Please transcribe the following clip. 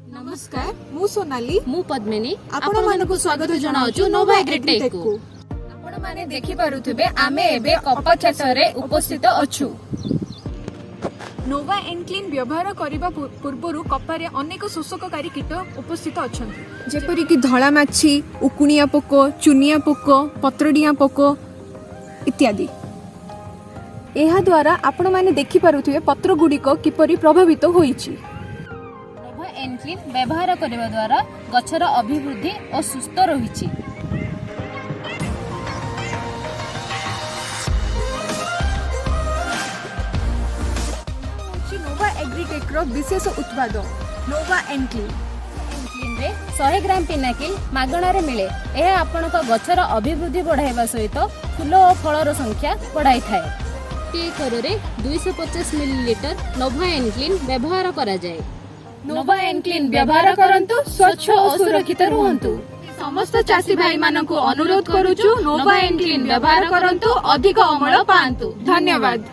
नमस्कार मु सोनाली मु पद्मिनी आपण मानकु स्वागत जणाउछु नोवा एग्रीटेक को। आपण माने देखि पारुथिबे आमे एबे कपा चाषरे उपस्थित अछु। नोवा एनक्लीन व्यवहार करिबा पूर्वरु कपारे अनेक शोषककारी कीट उपस्थित अछंती, जेपरि कि धळा माछी, उकुणिया पोको, चुनिया पोको, पत्रडिया पोको इत्यादि। एहा द्वारा आपण माने देखि पारुथिबे पत्र गुडिको किपरि प्रभावित होईछि। नोवा एनक्लीन व्यवहार करबा द्वारा गछर अभिवृद्धि और सुस्थ रहिछि। नोवा एग्रीटेक रो विशेष उत्पाद नोवा एनक्लीन। एनक्लीन रे 100 ग्राम पिनाकिल मागणा रे मिले। एहा आपनक गछर अभिवृद्धि बढ़ाइबा सहित फूल और फलर संख्या बढ़ाई थाए। एकरे 250 मिलीलीटर नोवा एनक्लीन व्यवहार करा जाए। नोवा एनक्लीन व्यवहार करंतु, स्वच्छ और सुरक्षित रहंतु। समस्त चासी भाई मानकु अनुरोध करूछु नोवा एनक्लीन व्यवहार करंतु, अधिक अमल पांतु। धन्यवाद।